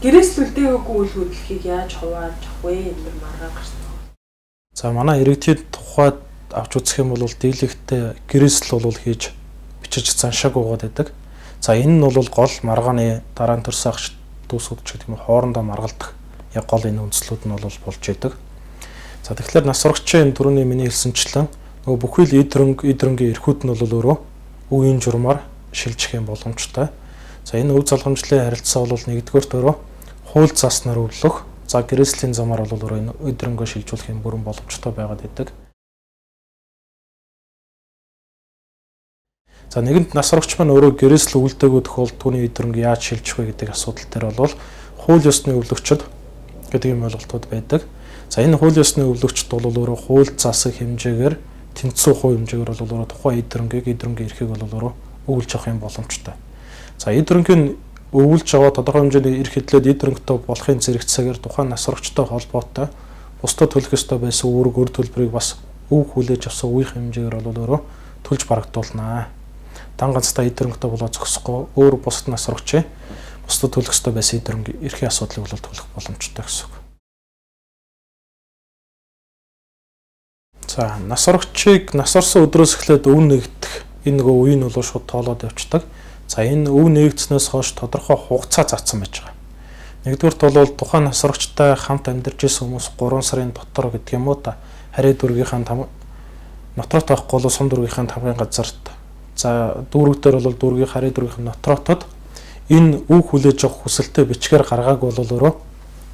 гэрээсэлдэггүй үйл хөдлөлийг яаж хувааж авах вэ? Энд маргаа гарсан. За манай иргэдийн тухайд авч үзэх юм бол дийлэгтээ гэрээсэл бол хийж бичиж заншааг угаад байдаг. За энэ нь бол гол маргааны дараа нь төрсөн агш дүүсүүд ч гэдэг юм хоорондоо маргалдах яг гол энэ үндслүүд нь бол болж идэг. За тэгэхээр нас сурагчийн түрүүний миний хэлсэнчлэн нөгөө бүхэл идрэнгийн эрхүүд нь бол өөрөө үеийн журмаар шилжих юм боломжтой. За энэ өв залгамжлалын харилцаа бол нэгдүгээр төрөө хууль заснаар өвлөх, за гэрээслийн замаар бол өөрөө энэ идрэнгээ шилжүүлэх юм бүрэн боломжтой байгаад байдаг. За нэгэнт нас сурагч маань өөрөө гэрээсэл өвлдөөгүй тохиолдолд түүний идрэнг яаж шилжих вэ гэдэг асуудал дээр бол хууль ёсны өвлөгчд гэдэг юм ойлголтууд байдаг. За энэ хууль ёсны өвлөгчд бол өөрөө хууль засаг хэмжээгээр тэнцүү хувь хэмжээгээр бол өөрөө тухайн идрэнгийн эрхийг бол өөрөө өвлж авах юм боломжтой. За идрэнгийн өвлж аваа тодорхой хэмжээний эрх хэдлээд идрэнгтэй болохын зэрэгцээгээр тухайн нас сурагчтай холбоотой бусдад төлөх ёстой байсан үүрэг өр төлбөрийг бас өв хүлээж авсан үеийн хэмжээгээр бол өөрөө төлж барагдуулнаа. Дан ганцтай идрэнгтэй болоо зогсохгүй өөр бусад нас сурагчийн бусдад төлөх ёстой байсан идрэнгийн эрхийн асуудлыг бол төлөх боломжтой гэсэн үг. За нас сурагчийг нас орсон өдрөөс эхлээд өв нэгдэх энэ нөгөө үе нь бол шууд тоолоод явцдаг. За энэ өв нэгдснээс хойш тодорхой хугацаа заасан байж байгаа. Нэгдүгээрт бол тухайн нас сурагчтай хамт амьдарч исэн хүмүүс 3 сарын дотор гэдэг юм уу та харьяа дүүргийнхаа нотрот авахгүй бол сум дүүргийнхаа тамгын газарт за дүүрэг дээр бол дүүргийн харьяа дүүргийнхаа нотротод энэ өв хүлээж авах хүсэлтэд бичгээр гаргааг бол өөрөө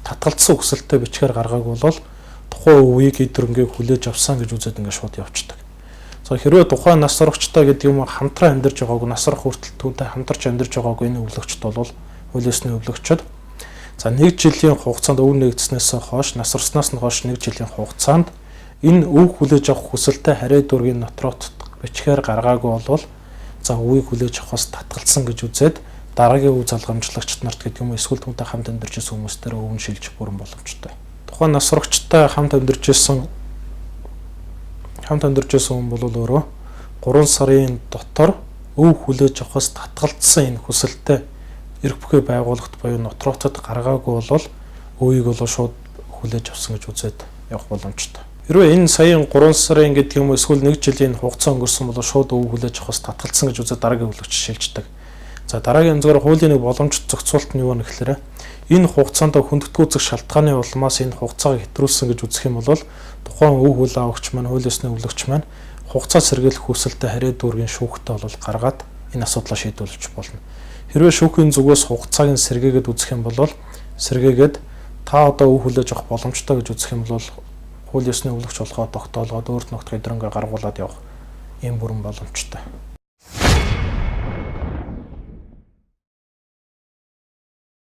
татгалзсан хүсэлтэд бичгээр гаргааг бол тухайн өвийг идрэнгээ хүлээж авсан гэж үзээд ингээд шууд явцдаг. За хэрвээ тухайн нас сурагчтай гэдэг юм хамтран амьдарч байгаагүй нас сурах хүртэл түүнтэй хамтарч амьдарч байгаагүй энэ өвлөгчд бол хууль ёсны өвлөгчд. За 1 жилийн хугацаанд өв нэгдснээс хойш нас орсноос нь хойш 1 жилийн хугацаанд энэ өв хүлээж авах хүсэлтэд харьяа дүүргийн нотротод бичгээр гаргаагүй бол за өвийг хүлээж авахаас татгалзсан гэж үзээд дараагийн өв залгамжлагчид нарт гэдэг юм эсвэл түүнтэй хамт амьдарч исэн хүмүүстээр өвн шилжих бүрэн боломжтой. Тухайн нас сурагчтай хамт амьдарч исэн хүн бол өөрөө 3 сарын дотор өв хүлээж авахаас татгалзсан энэ хүсэлтэд эрх бүхий байгууллагт буюу нотротод гаргаагүй бол өвийг бол шууд хүлээж авсан гэж үзээд явах боломжтой. Хэрвээ энэ саяын 3 сарын гэдэг юм эсвэл 1 жилийн хугацаа өнгөрсөн бол шууд өв хүлээж авахаас татгалзсан гэж үзээд дараагийн өвлөгч шилждэг. За дараагийн зүгээр хуулийн нэг боломжит зохицуулт нь юу вэ гэхээр энэ хугацаанд хүндэтгэл үзэх шалтгааны улмаас энэ хугацааг хэтрүүлсэн гэж үзэх юм бол тухайн өв хүл авагч маань хууль ёсны өвлөгч маань хугацаа сэргийлэх хүсэлтэд харьяа дүүргийн шүүхтээ бол гаргаад энэ асуудлаа шийдвэрлэж болно. Хэрвээ шүүхийн зүгээс хугацааг нь сэргээгээд үзэх юм бол сэргээгээд та одоо өв хүлээж авах боломжтой гэж үзэх юм бол хууль ёсны өвлөгч болохоо тогтоолгоод өөрт ногдох идрэнгээ гаргуулад явах ийм бүрэн боломжтой.